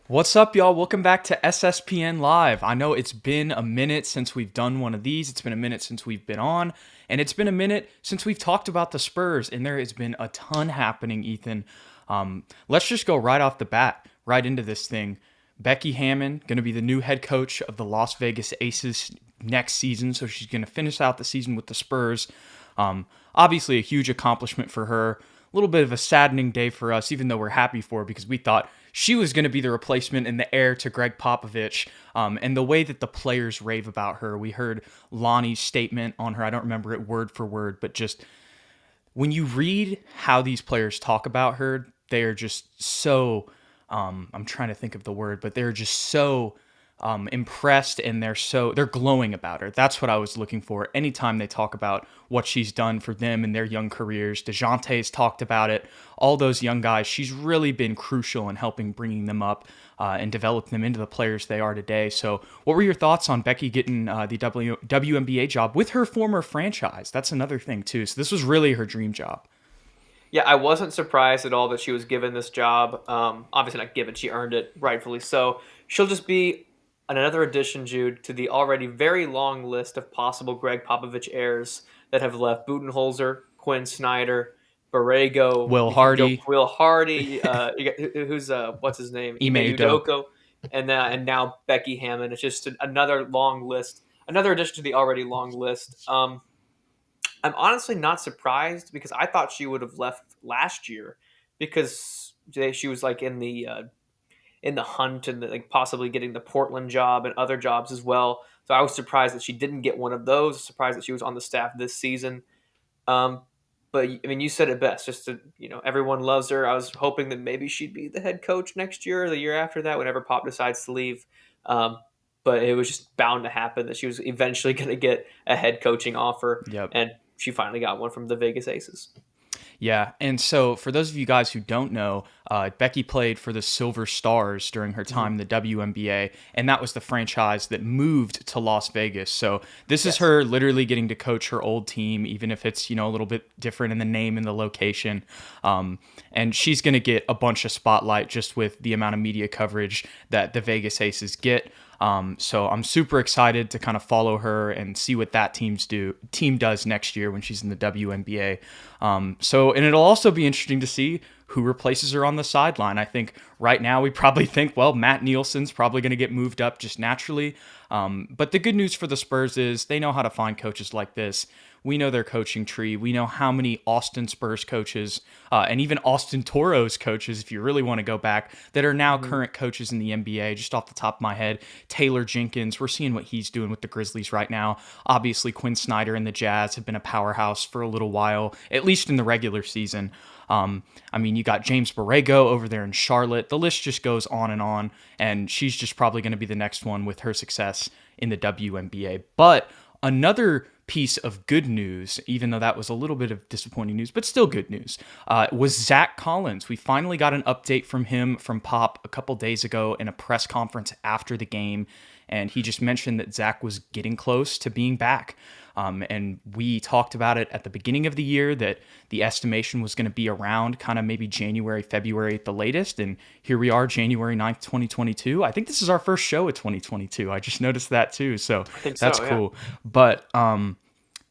What's up, y'all? Welcome back to SSPN Live. I know it's been a minute since we've done one of these. It's been a minute since we've been on, and it's been a minute since we've talked about the Spurs, and there has been a ton happening, Ethan. Let's just go right off the bat, right into this thing. Becky Hammon, going to be the new head coach of the Las Vegas Aces next season, so she's going to finish out the season with the Spurs. Obviously, a huge accomplishment for her. A little bit of a saddening day for us, even though we're happy for her because we thought she was going to be the replacement and the heir to Greg Popovich. And the way that the players rave about her, we heard Lonnie's statement on her. I don't remember it word for word, but just when you read how these players talk about her, they are just so, I'm trying to think of the word, but they're just so impressed, and they're glowing about her. That's what I was looking for. Anytime they talk about what she's done for them in their young careers, Dejounte's talked about it. All those young guys, she's really been crucial in helping bringing them up and develop them into the players they are today. So, what were your thoughts on Becky getting the WNBA job with her former franchise? That's another thing too. So this was really her dream job. Yeah, I wasn't surprised at all that she was given this job. Obviously not given; she earned it, rightfully so. She'll just be another addition, Jude, to the already very long list of possible Greg Popovich heirs that have left: Budenholzer, Quinn Snyder, Borrego. Will You can go Hardy, Will Hardy. You got, who's what's his name? Ime Ime Udoka. Udoka, and now Becky Hammon. It's just another long list, another addition to the already long list. I'm honestly not surprised because I thought she would have left last year because she was like in the hunt and like possibly getting the Portland job and other jobs as well. So I was surprised that she didn't get one of those. Surprised that she was on the staff this season. Um, but I mean, you said it best. Just to, everyone loves her. I was hoping that maybe she'd be the head coach next year or the year after that, whenever Pop decides to leave. Um, but it was just bound to happen that she was eventually going to get a head coaching offer, Yep. and she finally got one from the Vegas Aces. Yeah, and so for those of you guys who don't know, Becky played for the Silver Stars during her time in the WNBA, and that was the franchise that moved to Las Vegas. So this is Yes. her literally getting to coach her old team, even if it's a little bit different in the name and the location. And she's going to get a bunch of spotlight just with the amount of media coverage that the Vegas Aces get. So I'm super excited to kind of follow her and see what that team does next year when she's in the WNBA. And it'll also be interesting to see who replaces her on the sideline. I think right now we probably think, well, Matt Nielsen's probably going to get moved up just naturally. But the good news for the Spurs is they know how to find coaches like this. We know their coaching tree. We know how many Austin Spurs coaches and even Austin Toros coaches, if you really want to go back, that are now Mhm. current coaches in the NBA. Just off the top of my head, Taylor Jenkins, we're seeing what he's doing with the Grizzlies right now. Obviously, Quinn Snyder and the Jazz have been a powerhouse for a little while, at least in the regular season. I mean, you got James Borrego over there in Charlotte. The list just goes on, and she's just probably going to be the next one with her success in the WNBA. But another piece of good news, even though that was a little bit of disappointing news, but still good news, was Zach Collins. We finally got an update from him from Pop a couple days ago in a press conference after the game, and he just mentioned that Zach was getting close to being back. And we talked about it at the beginning of the year that the estimation was going to be around kind of maybe January, February at the latest. And here we are, January 9th, 2022. I think this is our first show of 2022. I just noticed that too. So I think that's so. Yeah. cool. But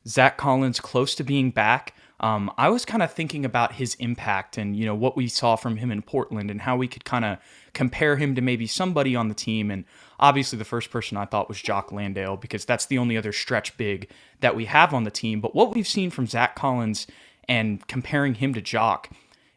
Zach Collins close to being back. I was kind of thinking about his impact and what we saw from him in Portland and how we could kind of compare him to maybe somebody on the team. And obviously, the first person I thought was Jock Landale because that's the only other stretch big that we have on the team. But what we've seen from Zach Collins and comparing him to Jock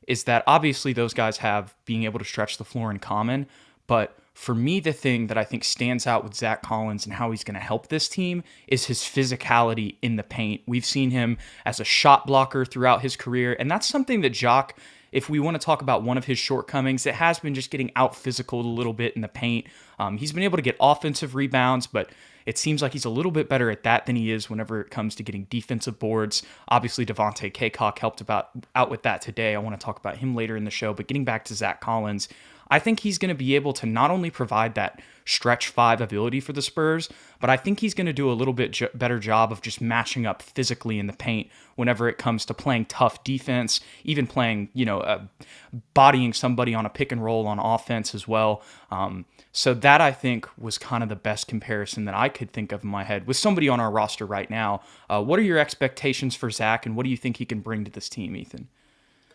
is that obviously those guys have being able to stretch the floor in common, but for me, the thing that I think stands out with Zach Collins and how he's going to help this team is his physicality in the paint. We've seen him as a shot blocker throughout his career, and that's something that Jock, if we want to talk about one of his shortcomings, it has been just getting out physical a little bit in the paint. He's been able to get offensive rebounds, but it seems like he's a little bit better at that than he is whenever it comes to getting defensive boards. Obviously, Devontae Cacok helped out with that today. I want to talk about him later in the show, but getting back to Zach Collins, I think he's going to be able to not only provide that stretch five ability for the Spurs, but I think he's going to do a little bit better job of just matching up physically in the paint whenever it comes to playing tough defense, even playing, bodying somebody on a pick and roll on offense as well. So that, I think, was kind of the best comparison that I could think of in my head with somebody on our roster right now. What are your expectations for Zach, and what do you think he can bring to this team, Ethan?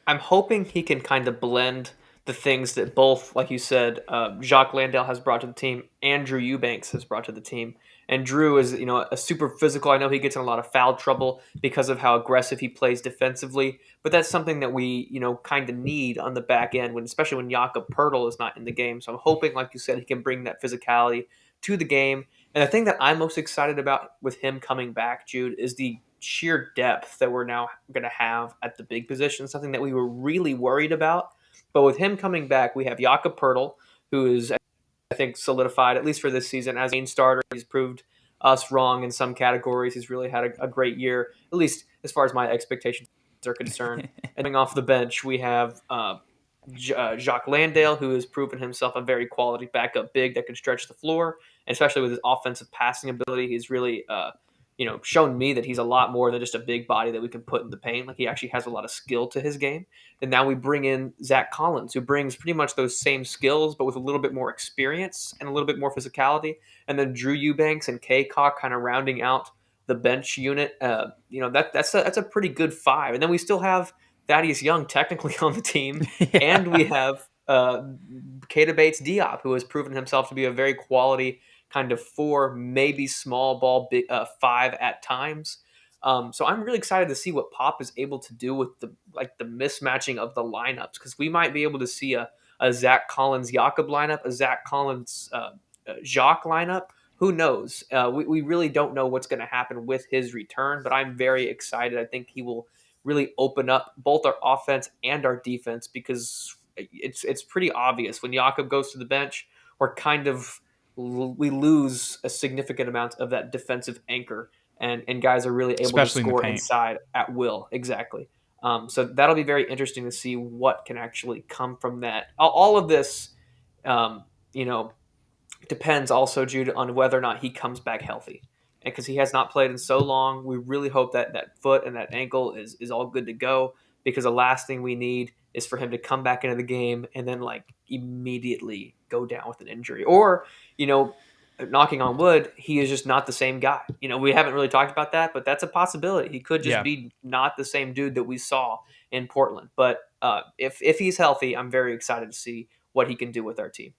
I'm hoping he can kind of blend the things that both, like you said, Jacques Landale has brought to the team and Drew Eubanks has brought to the team. And Drew is, a super physical. I know he gets in a lot of foul trouble because of how aggressive he plays defensively, but that's something that we, kind of need on the back end, especially when Jakob Poeltl is not in the game. So I'm hoping, like you said, he can bring that physicality to the game. And the thing that I'm most excited about with him coming back, Jude, is the sheer depth that we're now going to have at the big position, something that we were really worried about. But with him coming back, we have Jakob Poeltl, who is, I think, solidified, at least for this season, as a main starter. He's proved us wrong in some categories. He's really had a great year, at least as far as my expectations are concerned. And coming off the bench, we have Jacques Landale, who has proven himself a very quality backup big that can stretch the floor, and especially with his offensive passing ability. He's really shown me that he's a lot more than just a big body that we can put in the paint. Like, he actually has a lot of skill to his game. And now we bring in Zach Collins, who brings pretty much those same skills, but with a little bit more experience and a little bit more physicality. And then Drew Eubanks and K-Cock kind of rounding out the bench unit. That's a pretty good five. And then we still have Thaddeus Young technically on the team, Yeah. and we have Keita Bates-Diop, who has proven himself to be a very quality kind of four, maybe small ball, five at times. So I'm really excited to see what Pop is able to do with the mismatching of the lineups, because we might be able to see a Zach Collins Jakob lineup, a Zach Collins Jacques lineup. Who knows? We really don't know what's going to happen with his return, but I'm very excited. I think he will really open up both our offense and our defense, because it's pretty obvious when Jakob goes to the bench, we lose a significant amount of that defensive anchor, and guys are really able Especially to score inside at will. Exactly. So that'll be very interesting to see what can actually come from that. All of this, depends also, Jude, on whether or not he comes back healthy. And because he has not played in so long, we really hope that foot and that ankle is all good to go, because the last thing we need is for him to come back into the game and then immediately go down with an injury. Or, knocking on wood, he is just not the same guy. We haven't really talked about that, but that's a possibility. He could just be not the same dude that we saw in Portland. But if he's healthy, I'm very excited to see what he can do with our team.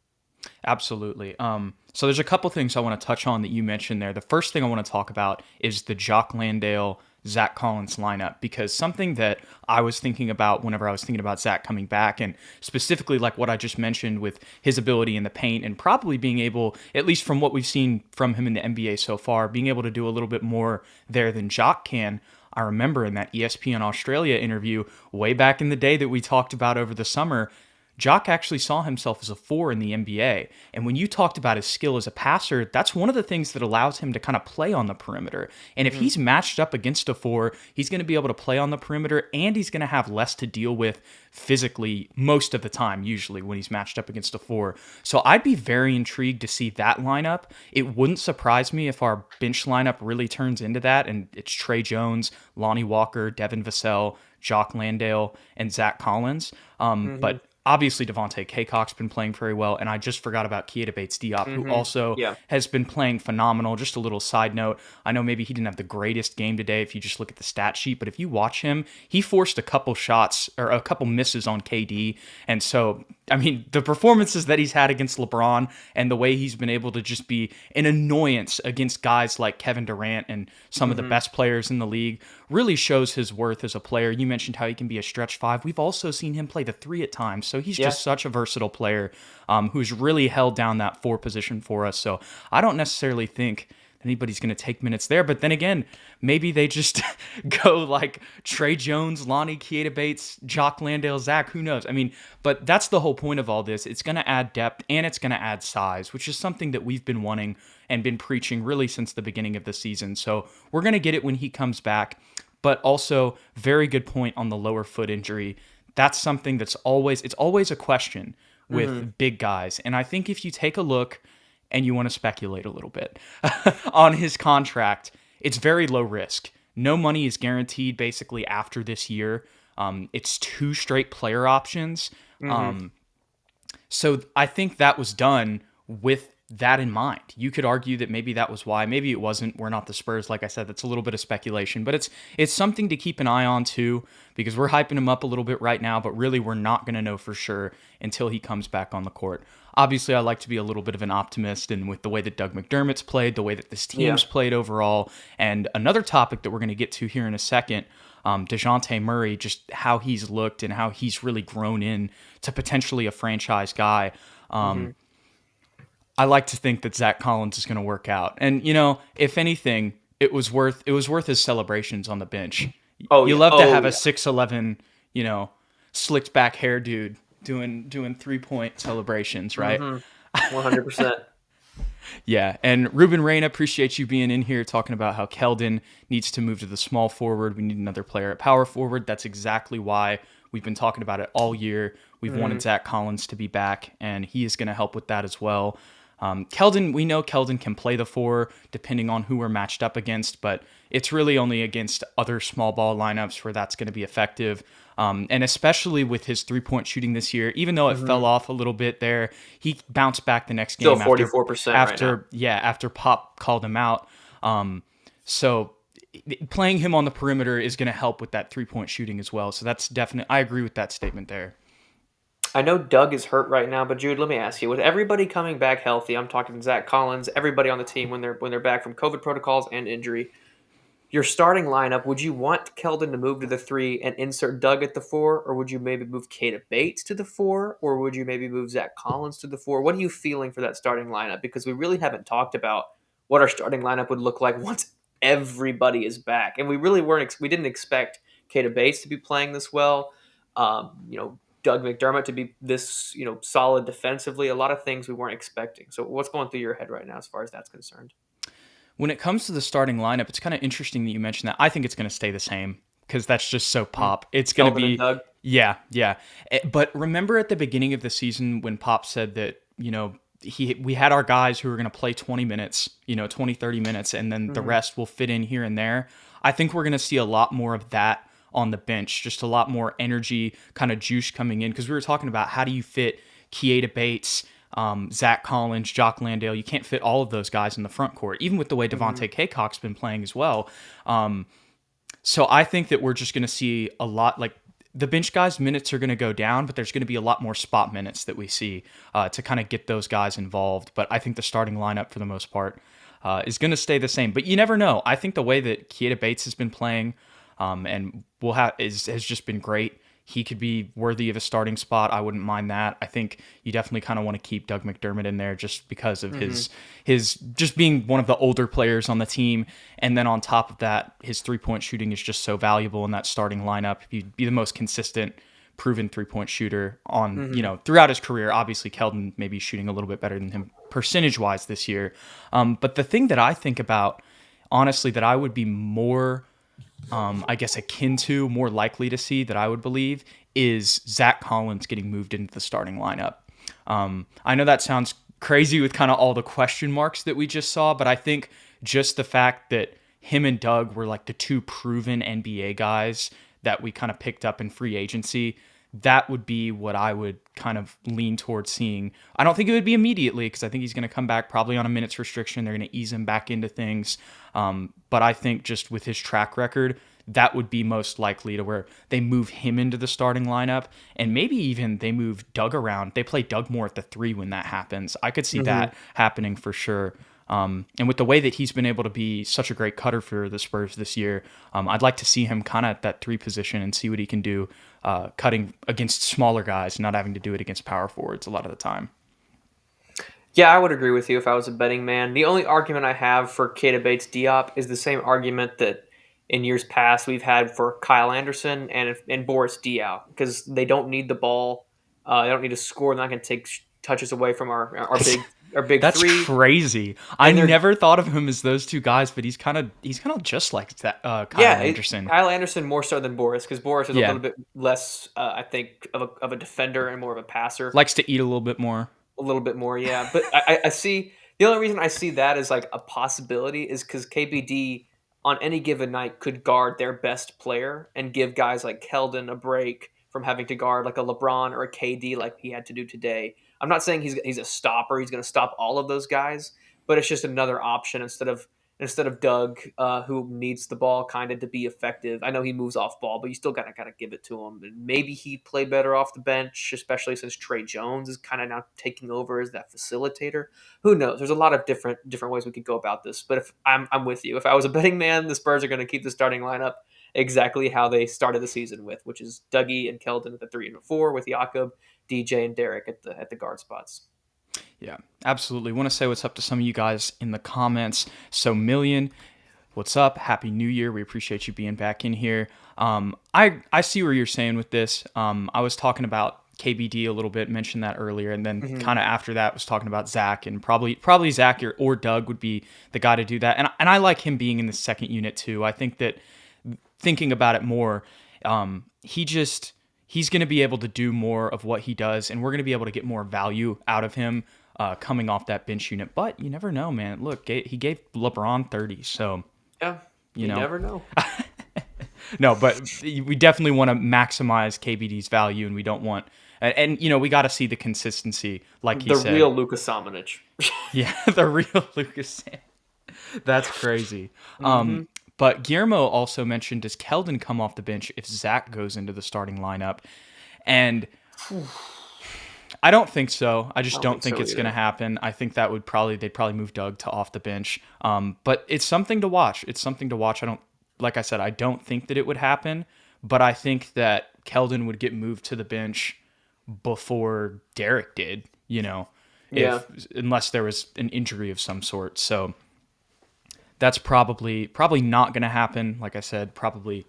Absolutely. So there's a couple things I want to touch on that you mentioned there. The first thing I want to talk about is the Jacques Landale, Zach Collins lineup, because something that I was thinking about whenever I was thinking about Zach coming back, and specifically like what I just mentioned with his ability in the paint and probably being able, at least from what we've seen from him in the NBA so far, being able to do a little bit more there than Jacques can. I remember in that ESPN Australia interview way back in the day that we talked about over the summer, Jock actually saw himself as a four in the NBA. And when you talked about his skill as a passer, that's one of the things that allows him to kind of play on the perimeter. And if he's matched up against a four, he's going to be able to play on the perimeter, and he's going to have less to deal with physically most of the time, usually when he's matched up against a four. So I'd be very intrigued to see that lineup. It wouldn't surprise me if our bench lineup really turns into that, and it's Trey Jones, Lonnie Walker, Devin Vassell, Jacques Landale, and Zach Collins. But obviously, Devontae Kaycock's been playing very well, and I just forgot about Keita Bates-Diop, who also has been playing phenomenal. Just a little side note, I know maybe he didn't have the greatest game today if you just look at the stat sheet, but if you watch him, he forced a couple shots or a couple misses on KD, and so, I mean, the performances that he's had against LeBron and the way he's been able to just be an annoyance against guys like Kevin Durant and some of the best players in the league really shows his worth as a player. You mentioned how he can be a stretch five. We've also seen him play the three at times. So he's just such a versatile player who's really held down that four position for us. So I don't necessarily think anybody's going to take minutes there. But then again, maybe they just go like Trey Jones, Lonnie, Keita Bates, Jacques Landale, Zach, who knows? I mean, but that's the whole point of all this. It's going to add depth and it's going to add size, which is something that we've been wanting and been preaching really since the beginning of the season. So we're going to get it when he comes back. But also, very good point on the lower foot injury. That's something it's always a question Mm-hmm. with big guys. And I think if you take a look and you want to speculate a little bit on his contract, it's very low risk. No money is guaranteed basically after this year. It's 2 straight player options. Mm-hmm. Um, so I think that was done with that in mind. You could argue that maybe that was why. Maybe it wasn't. We're not the Spurs. Like I said, that's a little bit of speculation, but it's something to keep an eye on too, because we're hyping him up a little bit right now, but really we're not going to know for sure until he comes back on the court. Obviously, I like to be a little bit of an optimist, and with the way that Doug McDermott's played, the way that this Yeah. team's played overall, and another topic that we're going to get to here in a second, Dejounte Murray, just how he's looked and how he's really grown in to potentially a franchise guy. Mm-hmm. I like to think that Zach Collins is going to work out. And, if anything, it was worth his celebrations on the bench. Oh You yeah. love to Oh have a yeah. 6'11", slicked back hair dude doing 3-point celebrations, right? Mm-hmm. 100%. Yeah, and Ruben Reyna, appreciate you being in here talking about how Keldon needs to move to the small forward. We need another player at power forward. That's exactly why we've been talking about it all year. We've wanted Zach Collins to be back, and he is going to help with that as well. Keldon, we know Keldon can play the 4 depending on who we're matched up against, but it's really only against other small ball lineups where that's going to be effective. And especially with his 3-point shooting this year, even though it Mm-hmm. fell off a little bit there, he bounced back the next Still game 44% right now. after Pop called him out. So playing him on the perimeter is going to help with that 3-point shooting as well. So that's definitely, I agree with that statement there. I know Doug is hurt right now, but Jude, let me ask you: with everybody coming back healthy, I'm talking Zach Collins, everybody on the team when they're back from COVID protocols and injury, your starting lineup, would you want Keldon to move to the 3 and insert Doug at the 4, or would you maybe move Kata Bates to the 4, or would you maybe move Zach Collins to the 4? What are you feeling for that starting lineup? Because we really haven't talked about what our starting lineup would look like once everybody is back, and we really we didn't expect Kata Bates to be playing this well. Doug McDermott to be this solid defensively. A lot of things we weren't expecting. So what's going through your head right now as far as that's concerned? When it comes to the starting lineup, it's kind of interesting that you mentioned that. I think it's going to stay the same because that's just so Pop. It's going to Keldon and be, Doug. yeah, yeah. But remember at the beginning of the season when Pop said that, we had our guys who were going to play 20 minutes, 20, 30 minutes, and then the rest will fit in here and there. I think we're going to see a lot more of that on the bench, just a lot more energy, kind of juice coming in, because we were talking about how do you fit Keita Bates, Zach Collins, Jock Landale. You can't fit all of those guys in the front court, even with the way Devontae Kaycock's been playing as well. So I think that we're just going to see a lot, like the bench guys' minutes are going to go down, but there's going to be a lot more spot minutes that we see to kind of get those guys involved. But I think the starting lineup for the most part is going to stay the same. But you never know. I think the way that Keita Bates has been playing and has just been great. He could be worthy of a starting spot. I wouldn't mind that. I think you definitely kind of want to keep Doug McDermott in there just because of his just being one of the older players on the team. And then on top of that, his 3-point shooting is just so valuable in that starting lineup. He'd be the most consistent, proven 3-point shooter on, throughout his career. Obviously, Keldon may be shooting a little bit better than him percentage-wise this year. But the thing that I think about, honestly, that I would be more I guess akin to, more likely to see, that I would believe, is Zach Collins getting moved into the starting lineup. I know that sounds crazy with kind of all the question marks that we just saw, but I think just the fact that him and Doug were like the 2 proven NBA guys that we kind of picked up in free agency, that would be what I would kind of lean towards seeing. I don't think it would be immediately because I think he's going to come back probably on a minutes restriction. They're going to ease him back into things. But I think just with his track record, that would be most likely to where they move him into the starting lineup, and maybe even they move Doug around. They play Doug more at the 3 when that happens. I could see that happening for sure. And with the way that he's been able to be such a great cutter for the Spurs this year, I'd like to see him kind of at that 3 position and see what he can do cutting against smaller guys, not having to do it against power forwards a lot of the time. Yeah, I would agree with you if I was a betting man. The only argument I have for Keita Bates Diop is the same argument that in years past we've had for Kyle Anderson and Boris Diaw, because they don't need the ball. They don't need to score. They're not going to take touches away from our big our big That's three. crazy. I And they're never thought of him as those two guys, but he's kind of just like that, Kyle Anderson. Kyle Anderson more so than Boris, because Boris is a Yeah, little bit less, I think, of a defender and more of a passer. likes to eat a little bit more. A little bit more, yeah. But I see the only reason I see that as like a possibility is because KBD on any given night could guard their best player and give guys like Keldon a break from having to guard like a LeBron or a KD like he had to do today. I'm not saying he's a stopper. He's going to stop all of those guys, but it's just another option instead of Doug, who needs the ball kind of to be effective. I know he moves off ball, but you still gotta give it to him. And maybe he'd play better off the bench, especially since Trey Jones is kind of now taking over as that facilitator. Who knows? There's a lot of different ways we could go about this. But if I'm with you, if I was a betting man, the Spurs are going to keep the starting lineup exactly how they started the season with, which is Dougie and Keldon at the 3 and 4, with Jakob, DJ, and Derek at the guard spots. Yeah, absolutely. Want to say what's up to some of you guys in the comments. So Million, what's up? Happy New Year. We appreciate you being back in here. I see where you're saying with this. I was talking about KBD a little bit, mentioned that earlier, and then kind of after that was talking about Zach, and probably Zach or Doug would be the guy to do that. And I like him being in the second unit too. I think that thinking about it more, he's going to be able to do more of what he does, and we're going to be able to get more value out of him coming off that bench unit. But you never know, man. Look, he gave LeBron 30, so Yeah, you never know. No, but we definitely want to maximize KBD's value, and we don't want, and we got to see the consistency, like he said. The real Luka Samanic. Yeah, the real Lucas. That's crazy. But Guillermo also mentioned, does Keldon come off the bench if Zach goes into the starting lineup? And I don't think so. I just don't think so it's either. going to happen. I think that they'd probably move Doug to off the bench. But it's something to watch. It's something to watch. Like I said, I don't think that it would happen, but I think that Keldon would get moved to the bench before Derek did, unless there was an injury of some sort. So that's probably not going to happen. Like I said, probably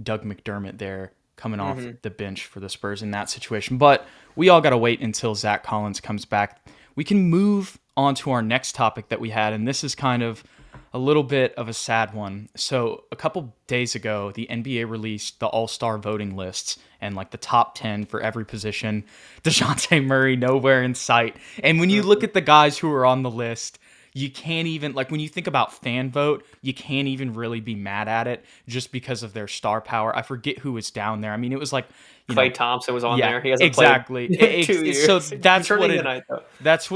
Doug McDermott there coming off the bench for the Spurs in that situation. But we all got to wait until Zach Collins comes back. We can move on to our next topic that we had, and this is kind of a little bit of a sad one. So a couple days ago, the NBA released the All-Star voting lists and like the top 10 for every position. Dejounte Murray nowhere in sight. And when you look at the guys who are on the list, you can't even, like, when you think about fan vote, you can't even really be mad at it just because of their star power. I forget who was down there. I mean, it was like Klay Thompson was on there. He hasn't exactly. played 2 years. So that's what That's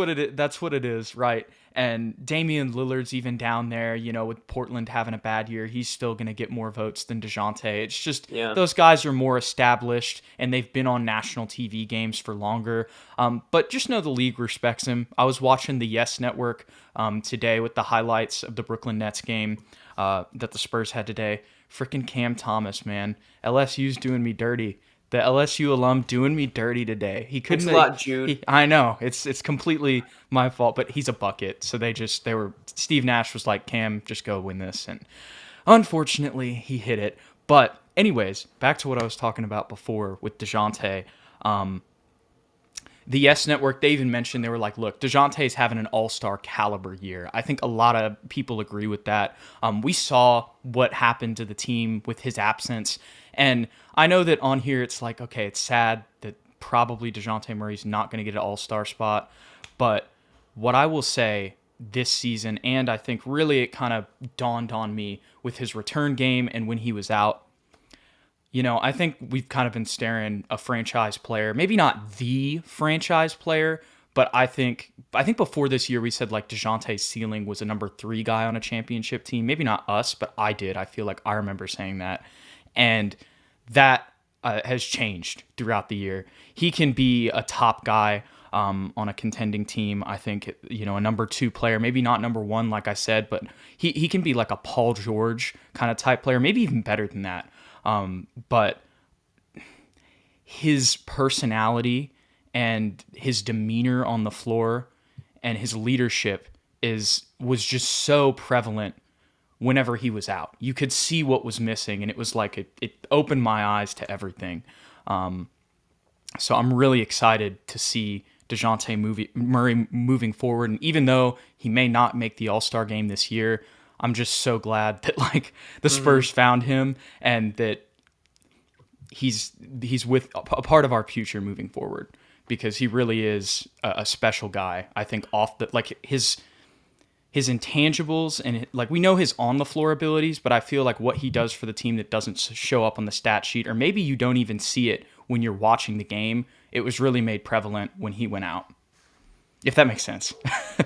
what it is, right? And Damian Lillard's even down there, with Portland having a bad year. He's still going to get more votes than DeJounte. It's just those guys are more established, and they've been on national TV games for longer. But just know the league respects him. I was watching the Yes Network today with the highlights of the Brooklyn Nets game that the Spurs had today. Freaking Cam Thomas, man. LSU's doing me dirty. The LSU alum doing me dirty today. He couldn't. Thanks a lot, Jude. I know it's completely my fault, but he's a bucket. So Steve Nash was like, Cam, just go win this, and unfortunately he hit it. But anyways, back to what I was talking about before with DeJounte. The Yes Network, they even mentioned, they were like, look, DeJounte's having an all-star caliber year. I think a lot of people agree with that. We saw what happened to the team with his absence. And I know that on here it's like, okay, it's sad that probably DeJounte Murray's not going to get an all-star spot. But what I will say this season, and I think really it kind of dawned on me with his return game and when he was out, I think we've kind of been staring a franchise player, maybe not the franchise player, but I think before this year we said like DeJounte's ceiling was a number 3 guy on a championship team. Maybe not us, but I did. I feel like I remember saying that. And that has changed throughout the year. He can be a top guy on a contending team. I think, a number 2 player, maybe not number 1, like I said, but he can be like a Paul George kind of type player, maybe even better than that. But his personality and his demeanor on the floor and his leadership was just so prevalent whenever he was out. You could see what was missing, and it was like it opened my eyes to everything. So I'm really excited to see Dejounte Murray moving forward. And even though he may not make the All-Star game this year, I'm just so glad that like the Spurs found him and that he's with a part of our future moving forward, because he really is a special guy. I think off the like his intangibles and like we know his on the floor abilities, but I feel like what he does for the team that doesn't show up on the stat sheet, or maybe you don't even see it when you're watching the game, it was really made prevalent when he went out. If that makes sense.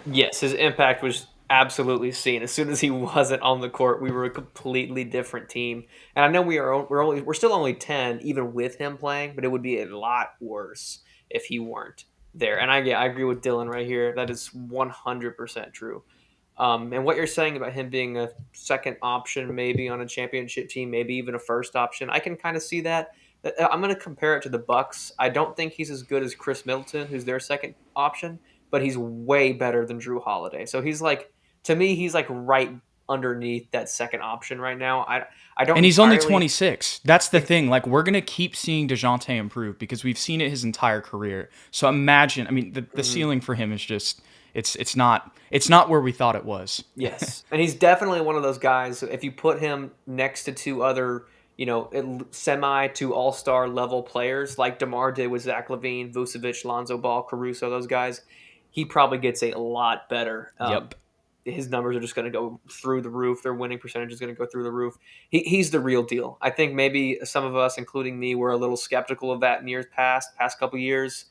Yes, his impact was absolutely seen. As soon as he wasn't on the court, we were a completely different team. And I know we're still only 10 even with him playing, but it would be a lot worse if he weren't there. And I agree with Dylan right here. That is 100% true. And what you're saying about him being a second option, maybe on a championship team, maybe even a first option, I can kind of see that. I'm going to compare it to the Bucks. I don't think he's as good as Chris Middleton, who's their second option, but he's way better than Drew Holiday. So he's like, to me, he's like right underneath that second option right now. I don't. And he's only 26. That's the thing. Like, we're gonna keep seeing Dejounte improve because we've seen it his entire career. So imagine, I mean, the ceiling for him is just it's not where we thought it was. Yes, and he's definitely one of those guys. If you put him next to two other, semi to all-star level players like DeMar did with Zach LaVine, Vucevic, Lonzo Ball, Caruso, those guys, he probably gets a lot better. Yep. His numbers are just going to go through the roof. Their winning percentage is going to go through the roof. He's the real deal. I think maybe some of us, including me, were a little skeptical of that in years past couple years.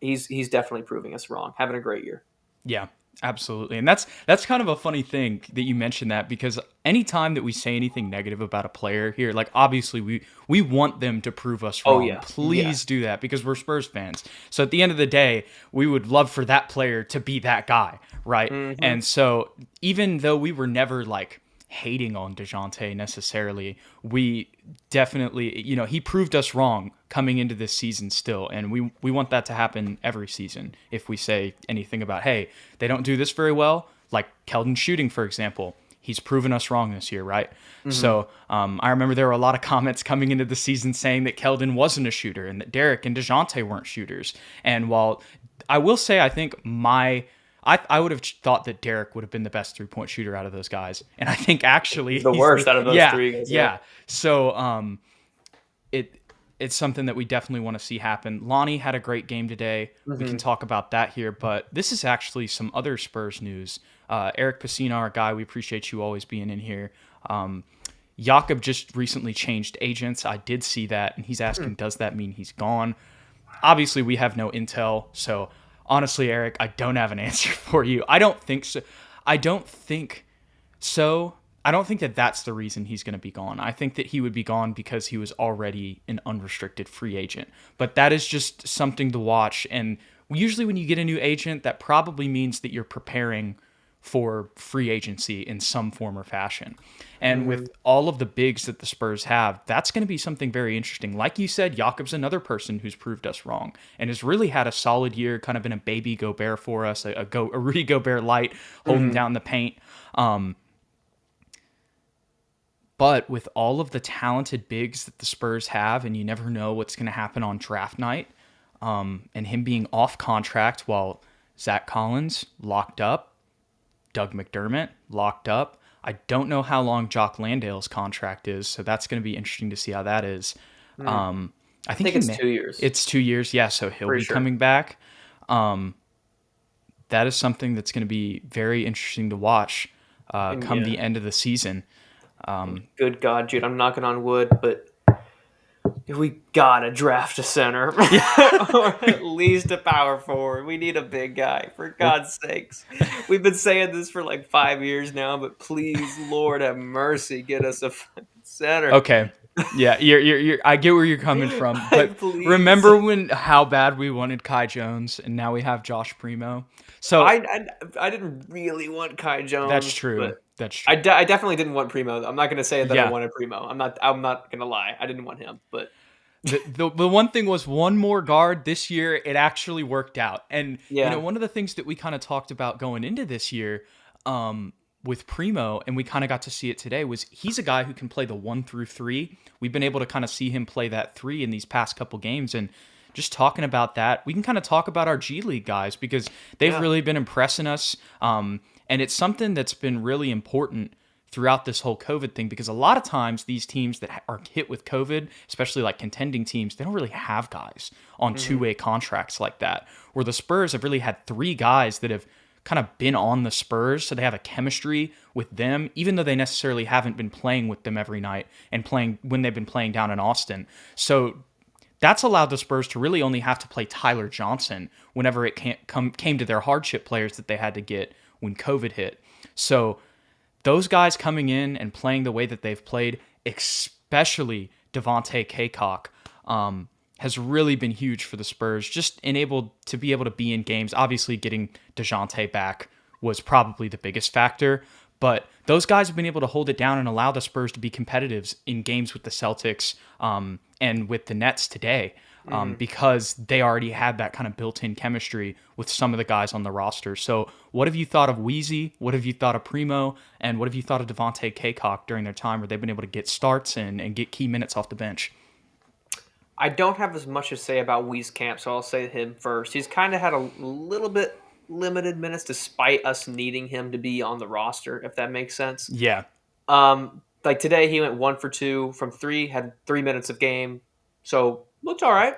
He's definitely proving us wrong. Having a great year. Yeah, absolutely. And that's kind of a funny thing that you mentioned that, because anytime that we say anything negative about a player here, like obviously we want them to prove us wrong. Oh, yeah. Please do that, because we're Spurs fans. So at the end of the day, we would love for that player to be that guy, right? Mm-hmm. And so even though we were never like hating on Dejounte necessarily, we definitely, he proved us wrong coming into this season still, and we want that to happen every season. If we say anything about, hey, they don't do this very well, like Keldon shooting, for example, he's proven us wrong this year, right? Mm-hmm. So I remember there were a lot of comments coming into the season saying that Keldon wasn't a shooter and that Derek and Dejounte weren't shooters. And while I will say I think I would have thought that Derek would have been the best three-point shooter out of those guys. And I think actually the worst out of those three guys. Yeah. So it's something that we definitely want to see happen. Lonnie had a great game today. Mm-hmm. We can talk about that here. But this is actually some other Spurs news. Eric Pacino, our guy, we appreciate you always being in here. Jakob just recently changed agents. I did see that. And he's asking, does that mean he's gone? Obviously, we have no intel. So honestly, Eric, I don't have an answer for you. I don't think so. I don't think that that's the reason he's going to be gone. I think that he would be gone because he was already an unrestricted free agent. But that is just something to watch. And usually when you get a new agent, that probably means that you're preparing for free agency in some form or fashion. And with all of the bigs that the Spurs have, that's going to be something very interesting. Like you said, Jakob's another person who's proved us wrong and has really had a solid year, kind of been a baby Gobert for us, a Rudy Gobert light, holding down the paint. But with all of the talented bigs that the Spurs have, and you never know what's going to happen on draft night, and him being off contract while Zach Collins locked up, Doug McDermott locked up. I don't know how long Jock Landale's contract is, so that's going to be interesting to see how that is. I think it's 2 years. It's 2 years, yeah, so he'll be coming back. That is something that's going to be very interesting to watch come the end of the season. Good God, Jude, I'm knocking on wood, but we gotta draft a center or at least a power forward. We need a big guy, for God's sakes. We've been saying this for like 5 years now, but please, Lord have mercy, get us a center. Okay. Yeah, you're I get where you're coming from, but remember how bad we wanted Kai Jones, and now we have Josh Primo. So I didn't really want Kai Jones. That's true. That's true. I definitely didn't want Primo. I'm not going to say that I wanted Primo. I'm not going to lie. I didn't want him, but the one thing was one more guard this year. It actually worked out. And one of the things that we kind of talked about going into this year with Primo, and we kind of got to see it today, was he's a guy who can play the 1 through 3. We've been able to kind of see him play that 3 in these past couple games, and just talking about that, we can kind of talk about our G League guys because they've Yeah. really been impressing us. And it's something that's been really important throughout this whole COVID thing because a lot of times these teams that are hit with COVID, especially like contending teams, they don't really have guys on Hmm. two-way contracts like that. Where the Spurs have really had three guys that have kind of been on the Spurs, so they have a chemistry with them, even though they necessarily haven't been playing with them every night and playing when they've been playing down in Austin. So that's allowed the Spurs to really only have to play Tyler Johnson whenever it came to their hardship players that they had to get when COVID hit. So those guys coming in and playing the way that they've played, especially Devontae Cacok, has really been huge for the Spurs. Just enabled to be able to be in games. Obviously, getting Dejounte back was probably the biggest factor, but those guys have been able to hold it down and allow the Spurs to be competitive in games with the Celtics and with the Nets today. Hmm. Because they already had that kind of built-in chemistry with some of the guys on the roster. So what have you thought of Wheezy? What have you thought of Primo? And what have you thought of Devontae Cacok during their time where they've been able to get starts and get key minutes off the bench? I don't have as much to say about Wieskamp, so I'll say him first. He's kind of had a little bit limited minutes despite us needing him to be on the roster, if that makes sense. Yeah. Like today, he went 1 for 2 from three, had 3 minutes of game, so looked all right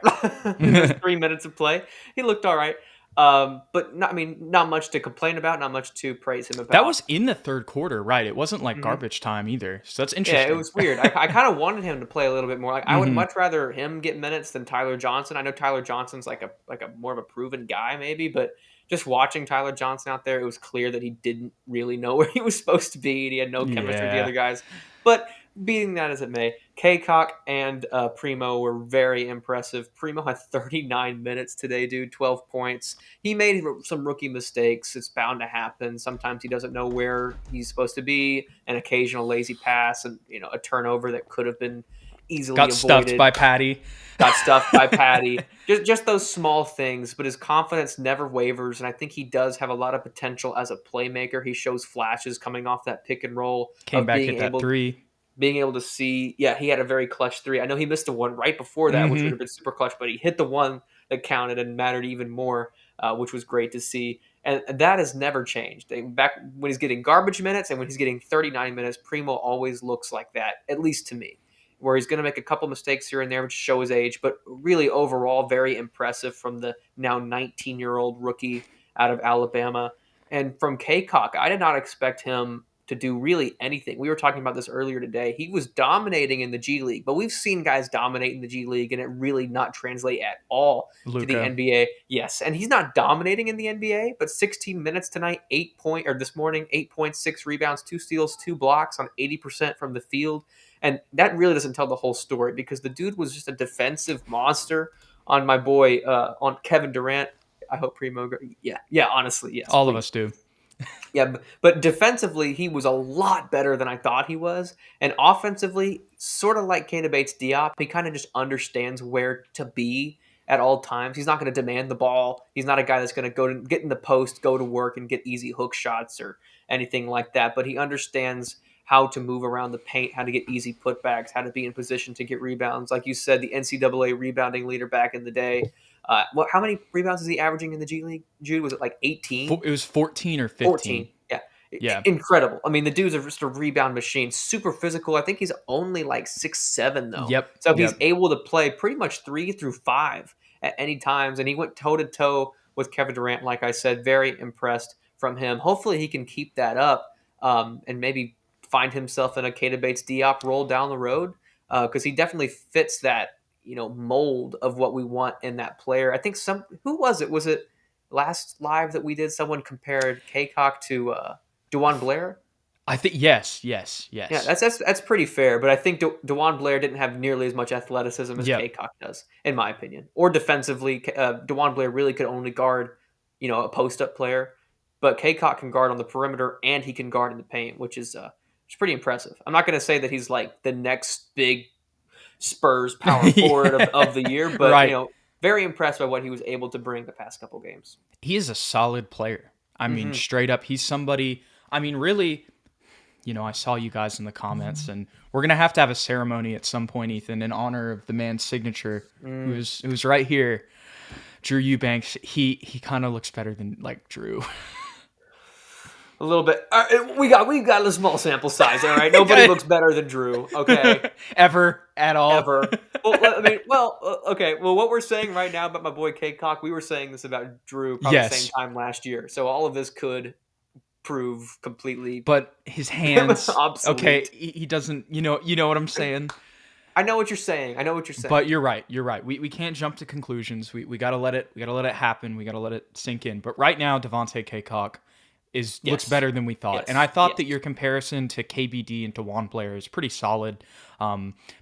in those 3 minutes of play. He looked all right, but not, I mean, not much to complain about, not much to praise him That about. was in the third quarter, right? It wasn't like Hmm. garbage time either. So that's Yeah, it interesting. was weird. I kind of wanted him to play a little bit more. Like I would Hmm. much rather him get minutes than Tyler Johnson. I know Tyler Johnson's like a more of a proven guy maybe, but just watching Tyler Johnson out there, it was clear that he didn't really know where he was supposed to be, and he had no chemistry with the Yeah. other guys. But being that as it may, Kaycock and Primo were very impressive. Primo had 39 minutes today, dude, 12 points. He made some rookie mistakes. It's bound to happen. Sometimes he doesn't know where he's supposed to be, an occasional lazy pass, and a turnover that could have been easily Got stuffed avoided. by Patty. Got stuffed by Patty. Just those small things, but his confidence never wavers, and I think he does have a lot of potential as a playmaker. He shows flashes coming off that pick and roll Came of back, hit that three. being able to see. Yeah, he had a very clutch three. I know he missed the one right before that, which would Hmm. have been super clutch, but he hit the one that counted and mattered even more, which was great to see. And that has never changed. Back when he's getting garbage minutes and when he's getting 39 minutes, Primo always looks like that, at least to me, where he's going to make a couple mistakes here and there, which show his age, but really overall very impressive from the now 19-year-old rookie out of Alabama. And from Kaycock, I did not expect him to do really anything. We were talking about this earlier today. He was dominating in the G League, but we've seen guys dominate in the G League and it really not translate at all to the Luca. NBA. Yes, and he's not dominating in the NBA, but 16 minutes tonight, 8 point or this morning, 8.6 rebounds, 2 steals, 2 blocks on 80% from the field. And that really doesn't tell the whole story because the dude was just a defensive monster on my boy on Kevin Durant. I hope Primo. Yeah. Honestly, yes, All of please. us do. Yeah, but defensively, he was a lot better than I thought he was. And offensively, sort of like Keita Bates Diop, he kind of just understands where to be at all times. He's not going to demand the ball. He's not a guy that's going to go to get in the post, go to work, and get easy hook shots or anything like that. But he understands how to move around the paint, how to get easy putbacks, how to be in position to get rebounds. Like you said, the NCAA rebounding leader back in the day. How many rebounds is he averaging in the G League? Jude, was it like 18? It was 14 or 14. 15. Yeah. Yeah. Incredible. I mean, the dude's just a rebound machine, super physical. I think he's only like 6'7", though. Yep. So he's Yep. able to play pretty much 3 through 5 at any times. And he went toe to toe with Kevin Durant, like I said. Very impressed from him. Hopefully he can keep that up and maybe find himself in a Keita Bates Diop role down the road because he definitely fits that mold of what we want in that player. I think who was it? Was it last live that we did? Someone compared Kaycock to Dewan Blair. I think yes, yes, Yeah, yes. that's pretty fair. But I think Dewan Blair didn't have nearly as much athleticism as Yep. Kaycock does, in my opinion. Or defensively, Dewan Blair really could only guard, a post up player. But Kaycock can guard on the perimeter and he can guard in the paint, which is pretty impressive. I'm not going to say that he's like the next big Spurs power forward Yeah. of the year, but Right. very impressed by what he was able to bring the past couple games. He is a solid player. I mean, Hmm. straight up, he's somebody. I mean, really, I saw you guys in the comments, and we're gonna have to have a ceremony at some point, Ethan, in honor of the man's signature, who's right here, Drew Eubanks. He kind of looks better than like Drew. A little bit. We got a small sample size. All right, nobody looks better than Drew. Okay, Ever at all. ever. Okay. Well, what we're saying right now about my boy K-Cock, we were saying this about Drew probably the same time last year. So all of this could prove completely. But his hands, obsolete. Okay, he doesn't. You know what I'm saying. I know what you're saying. But you're right. We can't jump to conclusions. We gotta let it happen. We gotta let it sink in. But right now, Dejounte K-Cock looks better than we thought. Yes. And I thought that your comparison to KBD and DeJuan Blair is pretty solid,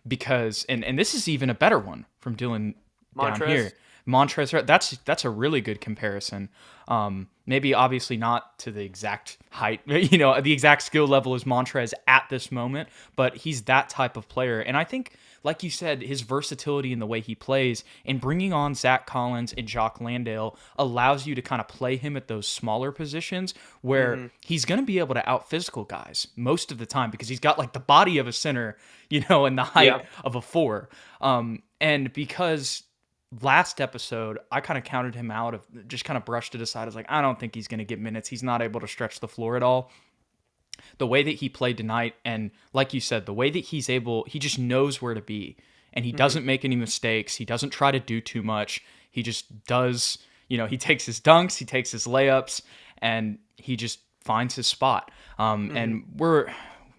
because and this is even a better one from Dylan down here. Montrezl, that's a really good comparison. Maybe obviously not to the exact height, the exact skill level as Montrezl at this moment, but he's that type of player. And I think, like you said, his versatility in the way he plays and bringing on Zach Collins and Jock Landale allows you to kind of play him at those smaller positions where he's going to be able to out physical guys most of the time because he's got like the body of a center, and the height of a 4. And because last episode, I kind of counted him out of just kind of brushed it aside. I was like, I don't think he's going to get minutes. He's not able to stretch the floor at all. The way that he played tonight, and like you said, the way that he just knows where to be, and he doesn't make any mistakes. He doesn't try to do too much. He just does, he takes his dunks, he takes his layups, and he just finds his spot. And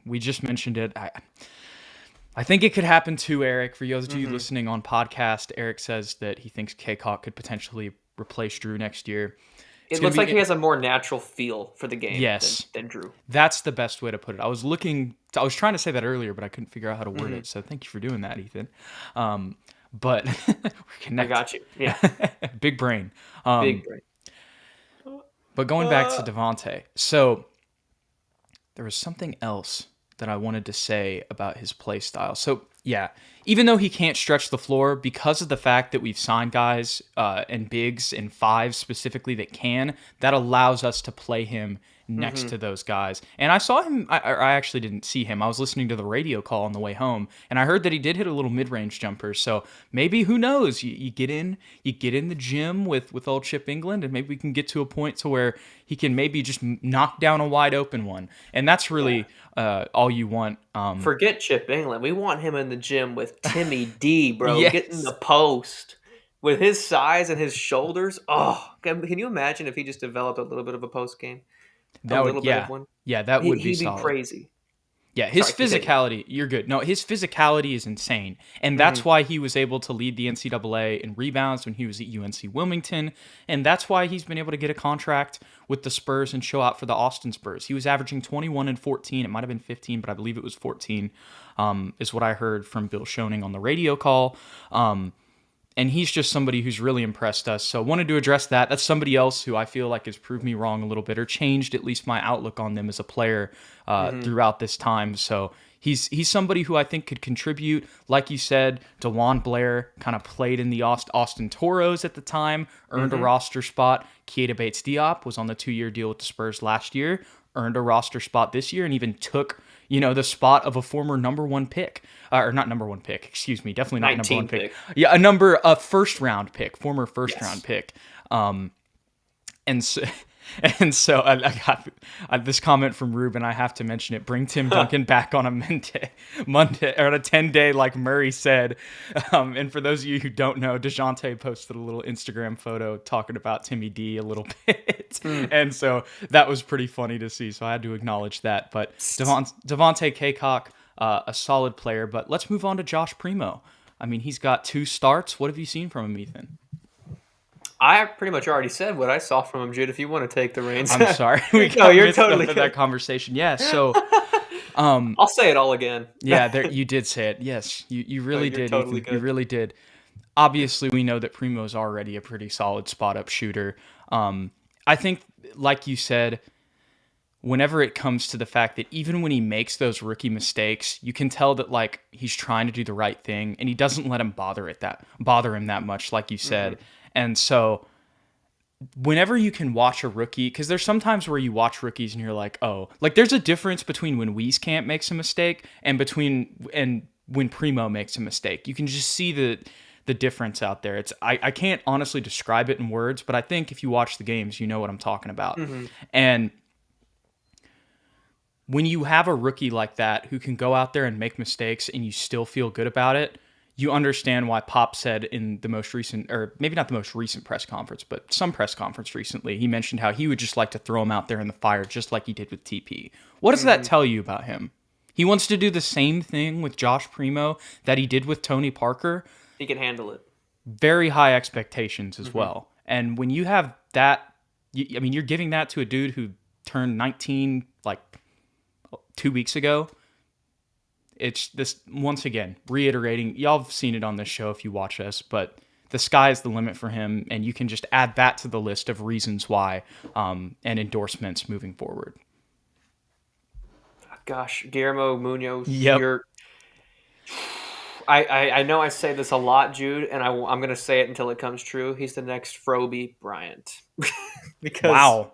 we just mentioned it. I think it could happen too, Eric. For those of you listening on podcast, Eric says that he thinks K-Cock could potentially replace Drew next year. It looks like he has a more natural feel for the game than Drew. That's the best way to put it. I was trying to say that earlier, but I couldn't figure out how to word it. So thank you for doing that, Ethan. But we're connected. I got you. Yeah. Big brain. Big brain. But going back to Dejounte. So there was something else that I wanted to say about his play style. So yeah, even though he can't stretch the floor, because of the fact that we've signed guys and bigs and 5s specifically that allows us to play him next to those guys. And I saw him, I actually didn't see him. I was listening to the radio call on the way home, and I heard that he did hit a little mid-range jumper. So maybe, who knows, you get in the gym with old Chip England, and maybe we can get to a point to where he can maybe just knock down a wide open one. And that's really all you want. Forget Chip England. We want him in the gym with Timmy D, bro. Yes. Get in the post. With his size and his shoulders, can you imagine if he just developed a little bit of a post game? That would be solid. He'd be crazy. Yeah, his physicality, you're good. No, his physicality is insane. And that's why he was able to lead the NCAA in rebounds when he was at UNC Wilmington. And that's why he's been able to get a contract with the Spurs and show out for the Austin Spurs. He was averaging 21 and 14. It might have been 15, but I believe it was 14, is what I heard from Bill Schoening on the radio call. And he's just somebody who's really impressed us. So I wanted to address that. That's somebody else who I feel like has proved me wrong a little bit, or changed at least my outlook on them as a player throughout this time. So he's somebody who I think could contribute. Like you said, DeJuan Blair kind of played in the Austin Toros at the time, earned a roster spot. Keita Bates-Diop was on the 2-year deal with the Spurs last year, earned a roster spot this year, and even took the spot of a former number 1 pick. Or not number 1 pick, excuse me. Definitely not number 1 pick. Yeah, a first-round pick, former first-round pick. And so I got this comment from Ruben. I have to mention it. Bring Tim Duncan back on a Monday or on a 10-day, like Murray said. And for those of you who don't know, Dejounte posted a little Instagram photo talking about Timmy D a little bit. And so that was pretty funny to see. So I had to acknowledge that. But Dejounte K-Cock, a solid player. But let's move on to Josh Primo. I mean, he's got 2 starts. What have you seen from him, Ethan? I pretty much already said what I saw from him, Jude. If you want to take the reins. I'm sorry. You're totally good. That conversation. Yeah, so I'll say it all again. Yeah, you did say it. Yes, you really did. Totally good. You really did. Obviously, we know that Primo's already a pretty solid spot-up shooter. I think, like you said, whenever it comes to the fact that even when he makes those rookie mistakes, you can tell that like he's trying to do the right thing, and he doesn't let him bother him that much, like you said. And so whenever you can watch a rookie, because there's sometimes where you watch rookies and you're like, oh, like there's a difference between when Wieskamp makes a mistake and when Primo makes a mistake. You can just see the difference out there. I can't honestly describe it in words, but I think if you watch the games, you know what I'm talking about. Mm-hmm. And when you have a rookie like that who can go out there and make mistakes and you still feel good about it, you understand why Pop said in the most recent, or maybe not the most recent press conference, but some press conference recently, he mentioned how he would just like to throw him out there in the fire just like he did with TP. What does that tell you about him? He wants to do the same thing with Josh Primo that he did with Tony Parker. He can handle it. Very high expectations as well. And when you have that, I mean, you're giving that to a dude who turned 19 like 2 weeks ago. It's this, once again, reiterating, y'all have seen it on this show if you watch us, but the sky is the limit for him, and you can just add that to the list of reasons why and endorsements moving forward. Gosh, Guillermo Munoz, Yep. I know I say this a lot, Jude, and I'm going to say it until it comes true. He's the next Froby Bryant. Because, Wow.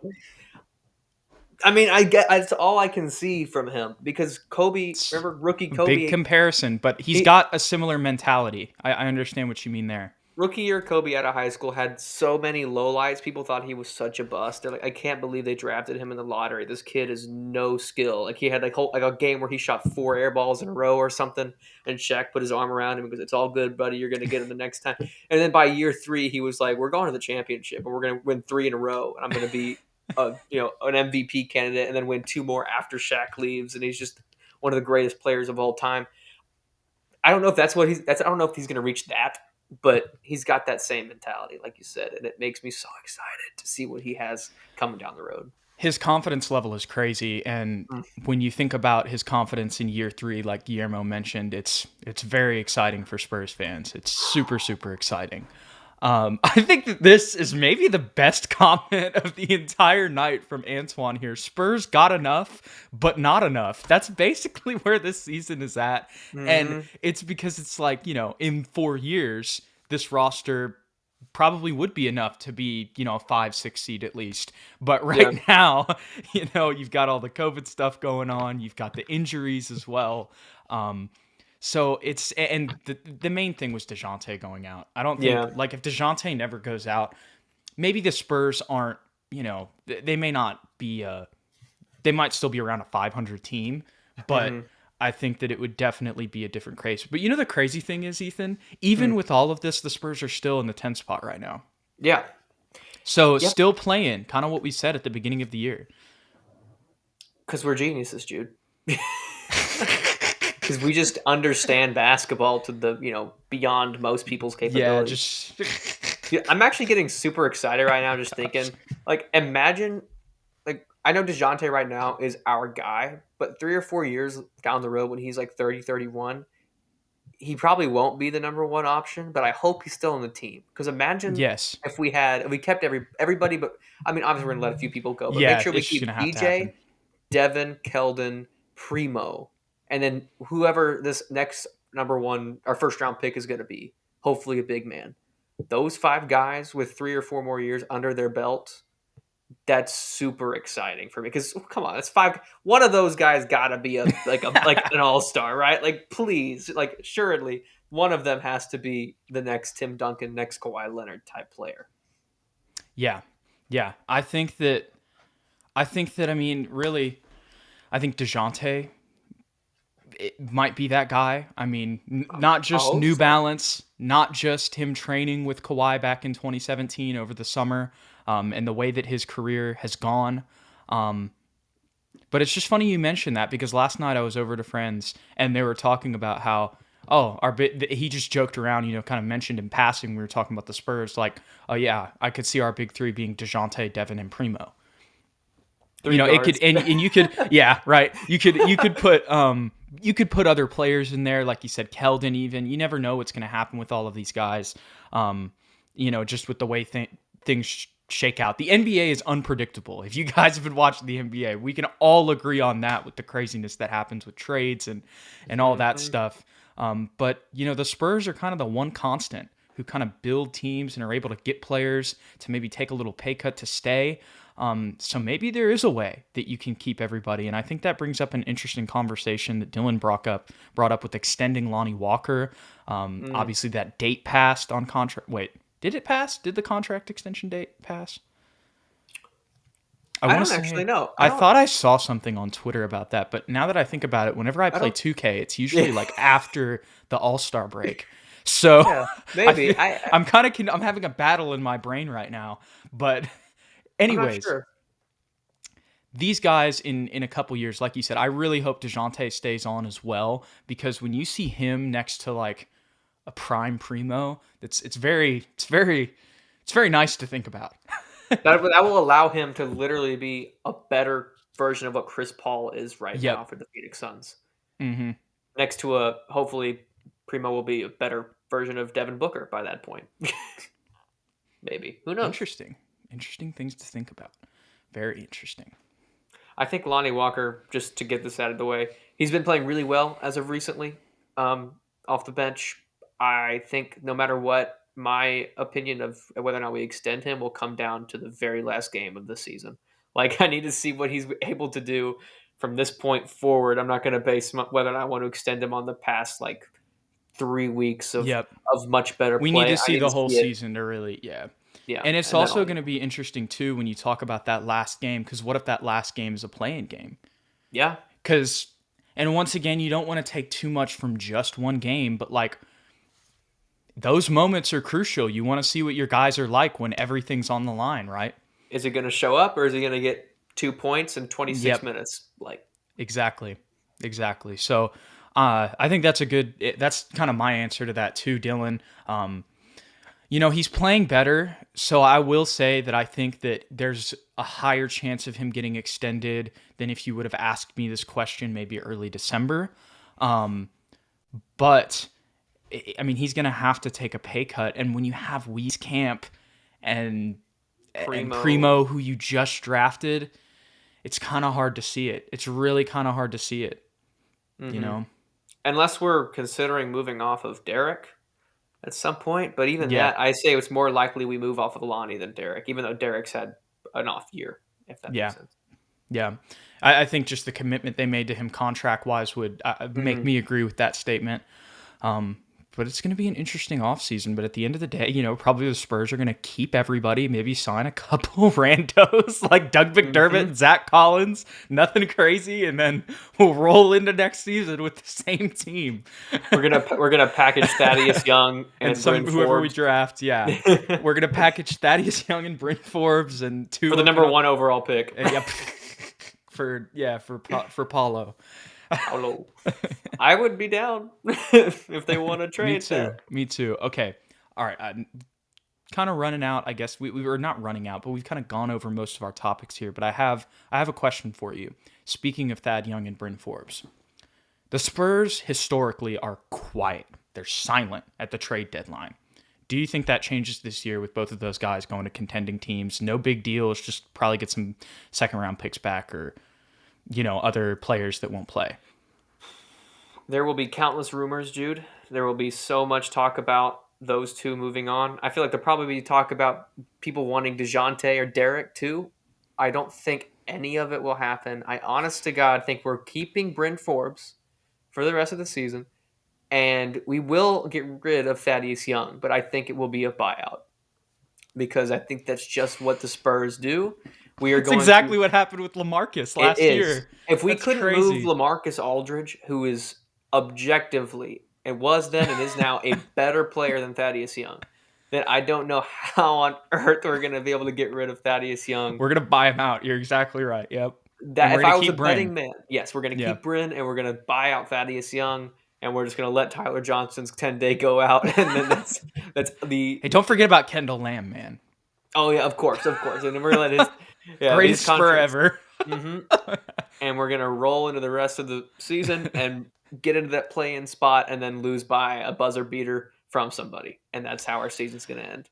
I mean, it's all I can see from him because Kobe, remember rookie Kobe? Big comparison, but he's got a similar mentality. I understand what you mean there. Rookie year Kobe out of high school had so many lowlights. People thought he was such a bust. They're like, I can't believe they drafted him in the lottery. This kid is no skill. Like he had like a game where he shot 4 air balls in a row or something, and Shaq put his arm around him and goes, "It's all good, buddy. You're gonna get him the next time." And then by year 3, he was like, "We're going to the championship and we're gonna win 3 in a row, and I'm gonna be an MVP candidate, and then win 2 more after Shaq leaves." And he's just one of the greatest players of all time. I don't know if I don't know if he's gonna reach that. But he's got that same mentality, like you said, and it makes me so excited to see what he has coming down the road. His confidence level is crazy, and when you think about his confidence in year 3, like Guillermo mentioned, it's very exciting for Spurs fans. It's super, super exciting. I think that this is maybe the best comment of the entire night from Antoine here. Spurs got enough, but not enough. That's basically where this season is at. And it's because it's like, in 4 years, this roster probably would be enough to be, a 5-6 seed at least. But right now, you've got all the COVID stuff going on. You've got the injuries as well. So it's, and the main thing was Dejounte going out. I don't think, like, if Dejounte never goes out, maybe the Spurs aren't, they may not be, they might still be around a 500 team, but I think that it would definitely be a different case. But the crazy thing is, Ethan, even with all of this, the Spurs are still in the 10th spot right now. Yeah. So still playing, kind of what we said at the beginning of the year. Because we're geniuses, Jude. Because we just understand basketball to the, beyond most people's capabilities. Yeah, I'm actually getting super excited right now just thinking, like, imagine, like, I know Dejounte right now is our guy, but 3 or 4 years down the road when he's like 30, 31, he probably won't be the number 1 option, but I hope he's still on the team. Because imagine if we kept everybody, but, I mean, obviously we're going to let a few people go, but make sure we keep DJ, Devin, Keldon, Primo, and then whoever this next number 1, our first round pick is going to be, hopefully a big man. Those 5 guys with 3 or 4 more years under their belt, that's super exciting for me. Because come on, that's 5. One of those guys got to be like an all-star, right? Like, please, like, surely one of them has to be the next Tim Duncan, next Kawhi Leonard type player. Yeah. I think that. I mean, really, I think Dejounte, it might be that guy. I mean, not just New Balance, not just him training with Kawhi back in 2017 over the summer, and the way that his career has gone. But it's just funny you mentioned that, because last night I was over to friends and they were talking about how, he just joked around, kind of mentioned in passing, we were talking about the Spurs, like, oh yeah, I could see our big 3 being Dejounte, Devin, and Primo. It could, and you could, yeah, right. You could put other players in there, like you said, Keldon even. You never know what's going to happen with all of these guys. Just with the way things shake out. The NBA is unpredictable. If you guys have been watching the NBA, we can all agree on that, with the craziness that happens with trades and all that stuff. But the Spurs are kind of the one constant who kind of build teams and are able to get players to maybe take a little pay cut to stay. So maybe there is a way that you can keep everybody. And I think that brings up an interesting conversation that Dylan brought up with extending Lonnie Walker. Obviously that date passed on contract. Wait, did it pass? Did the contract extension date pass? I don't actually know. I thought I saw something on Twitter about that, but now that I think about it, whenever I play 2K, it's usually like after the All-Star break. So yeah, maybe I'm having a battle in my brain right now. But anyways, I'm not sure. These guys in a couple years, like you said, I really hope Dejounte stays on as well, because when you see him next to like a prime primo, it's very nice to think about. that will allow him to literally be a better version of what Chris Paul is right now for the Phoenix Suns. Mm-hmm. Next to hopefully Primo will be a better version of Devin Booker by that point. Maybe. Who knows? Interesting things to think about. Very interesting. I think Lonnie Walker, just to get this out of the way, he's been playing really well as of recently off the bench. I think no matter what, my opinion of whether or not we extend him will come down to the very last game of the season. Like, I need to see what he's able to do from this point forward. I'm not going to base whether or not I want to extend him on the past, 3 weeks of much better play. We need to see the whole season to really, Yeah. And it's also going to be interesting, too, when you talk about that last game, because what if that last game is a play-in game? Yeah. And once again, you don't want to take too much from just one game, but, those moments are crucial. You want to see what your guys are like when everything's on the line, right? Is he going to show up, or is he going to get 2 points in 26 minutes? Exactly. So I think that's kind of my answer to that too, Dylan. He's playing better, so I will say that I think that there's a higher chance of him getting extended than if you would have asked me this question maybe early December. But I mean, he's going to have to take a pay cut. And when you have Wieskamp and Primo, who you just drafted, it's kind of hard to see it. It's really kind of hard to see it, Unless we're considering moving off of Derek at some point. But even that, I say it's more likely we move off of Lonnie than Derek, even though Derek's had an off year, if that makes sense. Yeah. I think just the commitment they made to him contract-wise would make me agree with that statement. But it's going to be an interesting offseason. But at the end of the day, probably the Spurs are going to keep everybody, maybe sign a couple randos like Doug McDermott, Zach Collins, nothing crazy, and then we'll roll into next season with the same team. We're gonna package Thaddeus Young and whoever Forbes. We draft. Yeah, we're gonna package Thaddeus Young and Bryn Forbes and two for the number 1 overall pick. Yep. for Paulo. Paulo. I would be down if they want to trade. Me too. Okay. All right. Kind of running out. I guess we were not running out, but we've kind of gone over most of our topics here. But I have a question for you. Speaking of Thad Young and Bryn Forbes, the Spurs historically are quiet. They're silent at the trade deadline. Do you think that changes this year with both of those guys going to contending teams? No big deal. It's just probably get some second round picks back or other players that won't play. There will be countless rumors, Jude. There will be so much talk about those two moving on. I feel like there'll probably be talk about people wanting Dejounte or Derek too. I don't think any of it will happen. I honest to God think we're keeping Bryn Forbes for the rest of the season, and we will get rid of Thaddeus Young, but I think it will be a buyout because I think that's just what the Spurs do. That's exactly what happened with LaMarcus last year. If we couldn't move LaMarcus Aldridge, who is objectively, and was then and is now, a better player than Thaddeus Young, then I don't know how on earth we're going to be able to get rid of Thaddeus Young. We're going to buy him out. You're exactly right. Yep. If I was a betting man, yes, we're going to keep Bryn, and we're going to buy out Thaddeus Young, and we're just going to let Tyler Johnson's 10-day go out, and then that's the... Hey, don't forget about Kendall Lamb, man. Oh, yeah, of course. And then we're going to let his... greatest Spur ever. And we're going to roll into the rest of the season and get into that play-in spot and then lose by a buzzer beater from somebody. And that's how our season's going to end.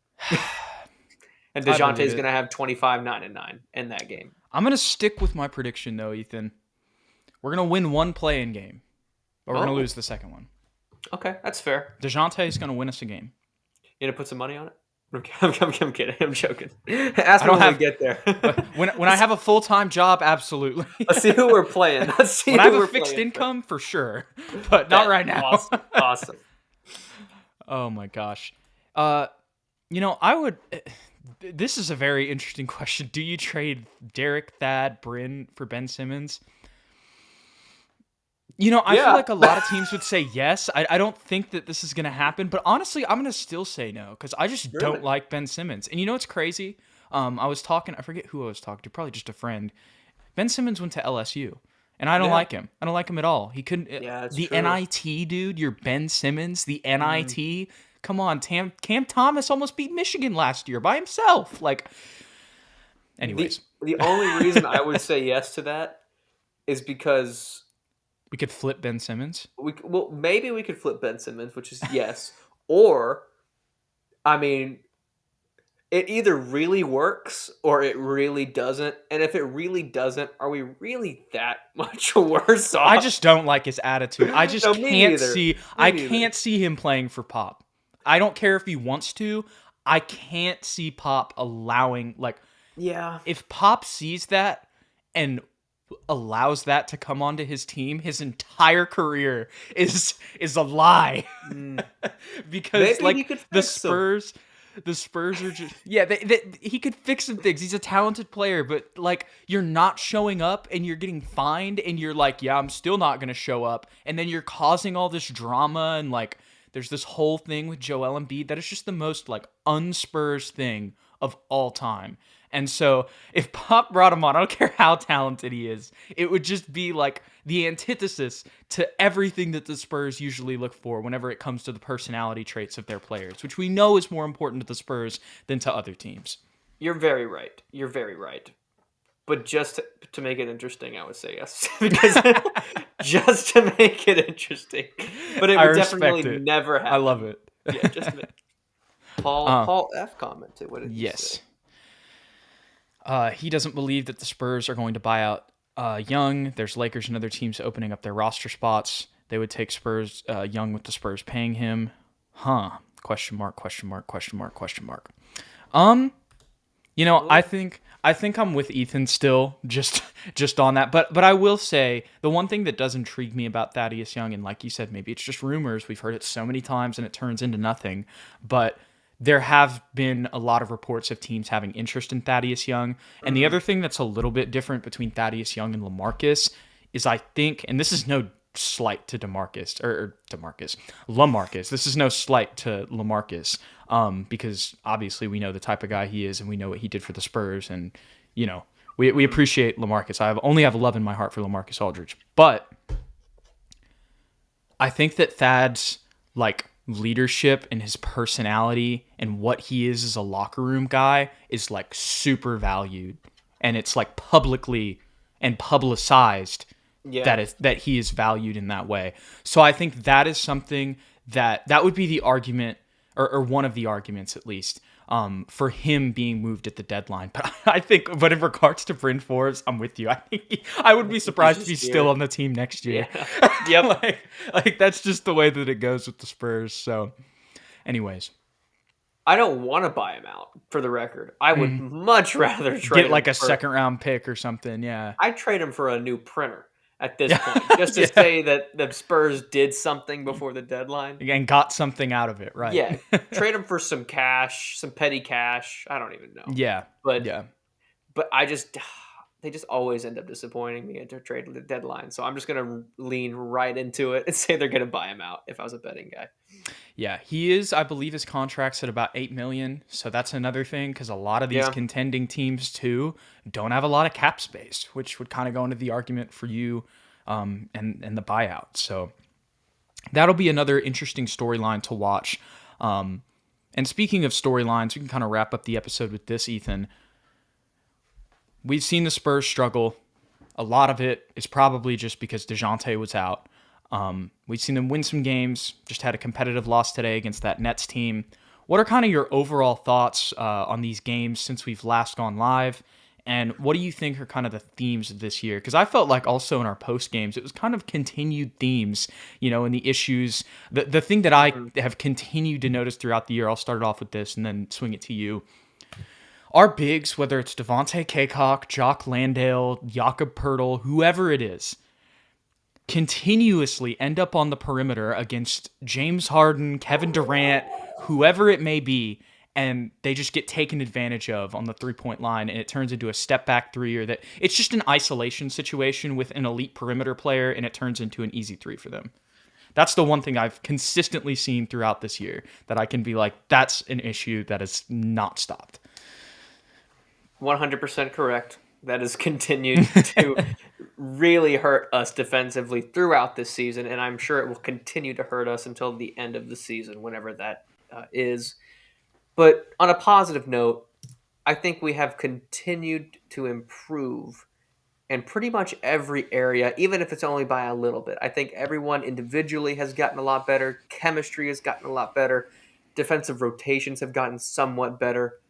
And DeJounte's going to have 25, 9, and 9 in that game. I'm going to stick with my prediction, though, Ethan. We're going to win one play-in game, but we're going to lose the second one. Okay, that's fair. DeJounte is going to win us a game. You gonna put some money on it? I'm kidding. I'm joking. Ask I me don't when we have get there. when I have a full-time job, absolutely. Let's see who we're playing. Let's see When I who have a we're fixed playing. income, for sure, but not Bet. right now. Awesome. Awesome. Oh my gosh. I would. This is a very interesting question. Do you trade Derek, Thad, Bryn for Ben Simmons? I feel Yeah. like a lot of teams would say yes. I don't think that this is going to happen, but honestly, I'm going to still say no because I just Really? don't like Ben Simmons. And it's crazy? I forget who I was talking to, probably just a friend. Ben Simmons went to LSU, and I don't Yeah. like him. I don't like him at all. He couldn't. Yeah, that's The true. NIT, dude, you're Ben Simmons, the NIT. Come on, Cam Thomas almost beat Michigan last year by himself. Like, anyways, The only reason I would say yes to that is because we could flip Ben Simmons. maybe we could flip Ben Simmons, which is yes, or I mean, it either really works or it really doesn't. And if it really doesn't, are we really that much worse off? I just don't like his attitude. I just No, me can't neither. see. Me I neither. can't see him playing for Pop. I don't care if he wants to. I can't see Pop allowing Yeah. if Pop sees that and allows that to come onto his team, his entire career is a lie. Because Maybe he could the fix them. Spurs are just he could fix some things. He's a talented player, but you're not showing up and you're getting fined and you're like, yeah, I'm still not gonna show up, and then you're causing all this drama and there's this whole thing with Joel Embiid that is just the most unspurs thing of all time. And so if Pop brought him on, I don't care how talented he is, it would just be the antithesis to everything that the Spurs usually look for whenever it comes to the personality traits of their players, which we know is more important to the Spurs than to other teams. You're very right. You're very right. But just to make it interesting, I would say yes. Because just to make it interesting. But it I would respect definitely it. never happen. I love it. Yeah, just to make... Paul F commented. What did he Yes. say? He doesn't believe that the Spurs are going to buy out Young. There's Lakers and other teams opening up their roster spots. They would take Spurs Young with the Spurs paying him. Huh? Question mark, question mark, question mark, question mark. I think I'm with Ethan still, just on that. But I will say the one thing that does intrigue me about Thaddeus Young, and like you said, maybe it's just rumors. We've heard it so many times and it turns into nothing. But there have been a lot of reports of teams having interest in Thaddeus Young. And the other thing that's a little bit different between Thaddeus Young and LaMarcus is I think, and this is no slight to LaMarcus. This is no slight to LaMarcus, because obviously we know the type of guy he is and we know what he did for the Spurs, and we appreciate LaMarcus. I only have love in my heart for LaMarcus Aldridge, but I think that Thad's leadership and his personality and what he is as a locker room guy is super valued, and it's publicly and publicized that he is valued in that way. So I think that is something that would be the argument, or one of the arguments at least, for him being moved at the deadline. But in regards to Bryn Forbes, I'm with you. I would be surprised if he's still on the team next year. Yeah. Yep. That's just the way that it goes with the Spurs. So anyways, I don't want to buy him out, for the record. I would much rather trade get him a second round pick or something. Yeah. I'd trade him for a new printer at this point, just to say that the Spurs did something before the deadline. And got something out of it, right? Yeah. Trade him for some cash, some petty cash. I don't even know. Yeah. But yeah. But they just always end up disappointing me at their trade deadline. So I'm just going to lean right into it and say they're going to buy him out if I was a betting guy. Yeah, he is. I believe his contract's at about $8 million. So that's another thing, because a lot of these contending teams too don't have a lot of cap space, which would kind of go into the argument for you, and the buyout. So that'll be another interesting storyline to watch. And speaking of storylines, we can kind of wrap up the episode with this, Ethan. We've seen the Spurs struggle. A lot of it is probably just because Dejounte was out. We've seen them win some games, just had a competitive loss today against that Nets team. What are kind of your overall thoughts on these games since we've last gone live? And what do you think are kind of the themes of this year? Because I felt like also in our post games, it was kind of continued themes, and the issues. The thing that I have continued to notice throughout the year, I'll start it off with this and then swing it to you. Our bigs, whether it's Devontae Cacok, Jock Landale, Jakob Pertl, whoever it is, continuously end up on the perimeter against James Harden, Kevin Durant, whoever it may be, and they just get taken advantage of on the three-point line, and it turns into a step-back three, or that it's just an isolation situation with an elite perimeter player, and it turns into an easy three for them. That's the one thing I've consistently seen throughout this year that I can be like, that's an issue that has not stopped. 100% correct. That has continued to really hurt us defensively throughout this season, and I'm sure it will continue to hurt us until the end of the season, whenever that is. But on a positive note, I think we have continued to improve in pretty much every area, even if it's only by a little bit. I think everyone individually has gotten a lot better. Chemistry has gotten a lot better. Defensive rotations have gotten somewhat better.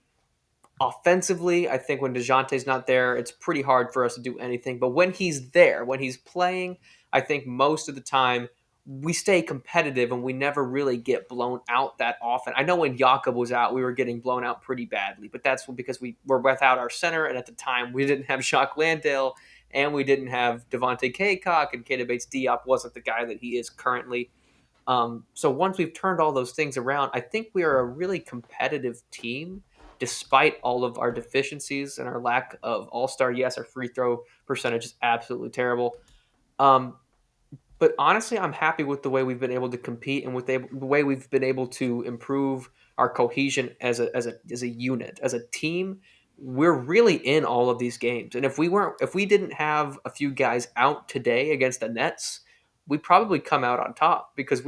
Offensively, I think when Dejounte's not there, it's pretty hard for us to do anything. But when he's there, when he's playing, I think most of the time we stay competitive and we never really get blown out that often. I know when Jakob was out, we were getting blown out pretty badly, but that's because we were without our center, and at the time we didn't have Jock Landale and we didn't have Devontae Cacok, and Keita Bates-Diop wasn't the guy that he is currently. So once we've turned all those things around, I think we are a really competitive team despite all of our deficiencies and our lack of all-star. Yes, our free throw percentage is absolutely terrible. But honestly, I'm happy with the way we've been able to compete and with the way we've been able to improve our cohesion as a unit, as a team. We're really in all of these games. And if we didn't have a few guys out today against the Nets, we'd probably come out on top, because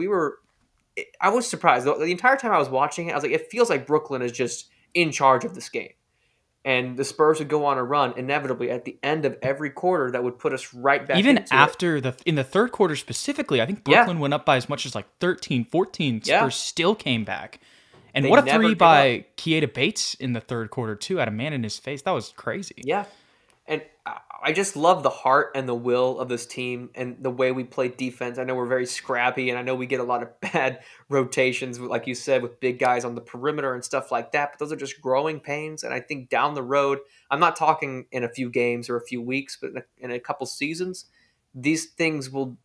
I was surprised. The entire time I was watching it, I was like, it feels like Brooklyn is just in charge of this game. And the Spurs would go on a run inevitably at the end of every quarter that would put us right back even into after in the third quarter specifically. I think Brooklyn went up by as much as like 13, 14. Spurs still came back. And They what a never three give by Keita Bates in the third quarter too, had a man in his face. That was crazy. Yeah. And I just love the heart and the will of this team and the way we play defense. I know we're very scrappy, and I know we get a lot of bad rotations, like you said, with big guys on the perimeter and stuff like that. But those are just growing pains. And I think down the road, I'm not talking in a few games or a few weeks, but in a couple seasons, these things will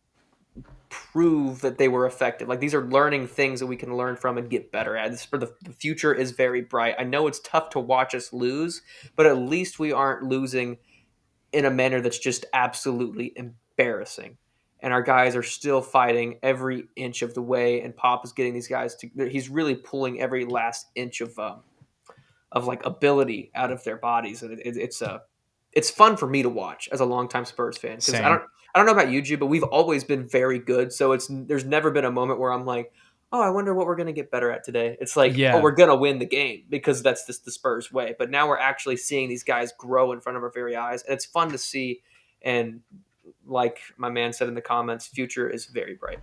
prove that they were effective. Like, these are learning things that we can learn from and get better at. The future is very bright. I know it's tough to watch us lose, but at least we aren't losing in a manner that's just absolutely embarrassing. And our guys are still fighting every inch of the way, and Pop is getting these guys he's really pulling every last inch of like ability out of their bodies. And it's fun for me to watch as a longtime Spurs fan, because I don't know about you, Jude, but we've always been very good. So there's never been a moment where I'm like, oh, I wonder what we're going to get better at today. It's like, oh, we're going to win the game, because that's the Spurs way. But now we're actually seeing these guys grow in front of our very eyes, and it's fun to see. And like my man said in the comments, future is very bright.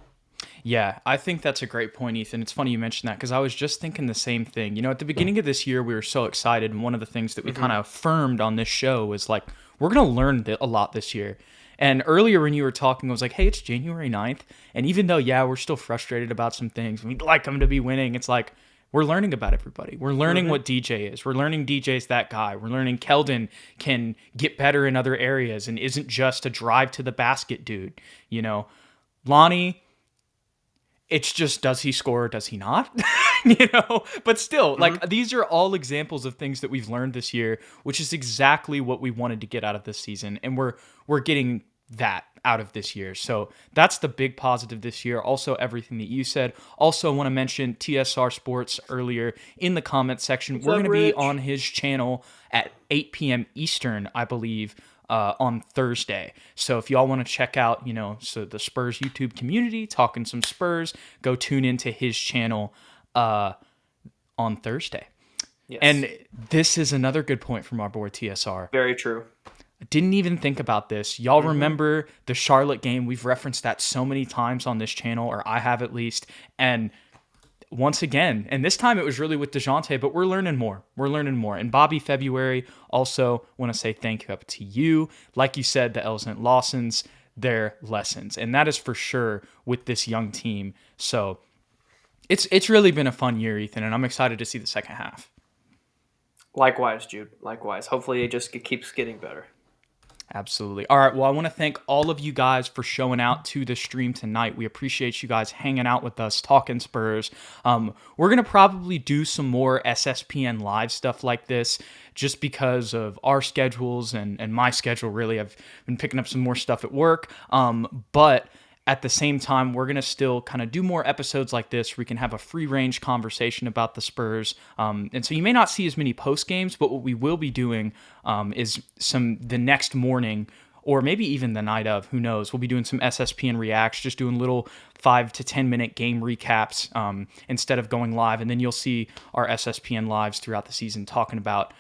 Yeah, I think that's a great point, Ethan. It's funny you mentioned that, because I was just thinking the same thing. At the beginning of this year, we were so excited, and one of the things that we kind of affirmed on this show was like, we're going to learn a lot this year. And earlier when you were talking, I was like, hey, it's January 9th. And even though, we're still frustrated about some things, we'd like them to be winning, it's like, we're learning about everybody. We're learning what DJ is. We're learning DJ's that guy. We're learning Keldon can get better in other areas and isn't just a drive to the basket dude. Lonnie, it's just, does he score or does he not? But still, like, these are all examples of things that we've learned this year, which is exactly what we wanted to get out of this season. And we're getting that out of this year. So that's the big positive this year. Also, everything that you said. Also, want to mention TSR Sports earlier in the comment section. We're going to be on his channel at 8 p.m. Eastern, I believe, on Thursday. So if y'all want to check out, so the Spurs YouTube community, talking some Spurs, go tune into his channel on Thursday. Yes. And this is another good point from our boy TSR. Very true. I didn't even think about this. Y'all remember the Charlotte game? We've referenced that so many times on this channel, or I have at least. And once again, and this time it was really with Dejounte, but we're learning more. And Bobby February, also want to say thank you up to you. Like you said, the L's and Lawsons, their lessons. And that is for sure with this young team. So it's really been a fun year, Ethan, and I'm excited to see the second half. Likewise, Jude. Likewise. Hopefully it just keeps getting better. Absolutely. All right. Well, I want to thank all of you guys for showing out to the stream tonight. We appreciate you guys hanging out with us, talking Spurs. We're going to probably do some more SSPN live stuff like this just because of our schedules and my schedule, really. I've been picking up some more stuff at work. But at the same time, we're going to still kind of do more episodes like this where we can have a free-range conversation about the Spurs. And so you may not see as many post games, but what we will be doing is the next morning or maybe even the night of, who knows, we'll be doing some SSPN reacts, just doing little 5 to 10 minute game recaps instead of going live. And then you'll see our SSPN lives throughout the season talking about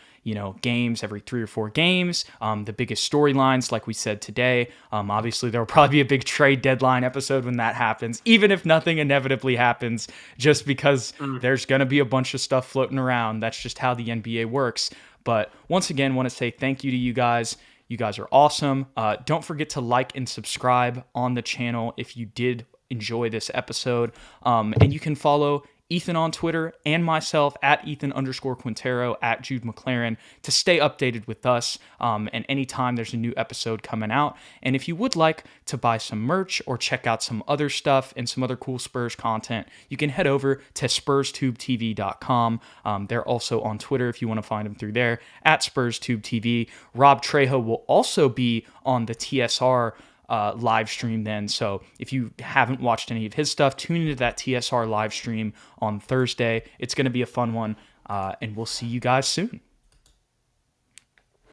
games every 3 or 4 games, the biggest storylines, like we said today. Obviously, there will probably be a big trade deadline episode when that happens, even if nothing inevitably happens, just because there's going to be a bunch of stuff floating around. That's just how the NBA works. But once again, want to say thank you to you guys. You guys are awesome. Don't forget to like and subscribe on the channel if you did enjoy this episode. And you can follow Ethan on Twitter and myself at Ethan_Quintero, at Jude McLaren, to stay updated with us and anytime there's a new episode coming out. And if you would like to buy some merch or check out some other stuff and some other cool Spurs content, you can head over to SpursTubeTV.com. They're also on Twitter if you want to find them through there, at SpursTubeTV. Rob Trejo will also be on the TSR live stream then. So if you haven't watched any of his stuff, tune into that TSR live stream on Thursday. It's going to be a fun one, and we'll see you guys soon.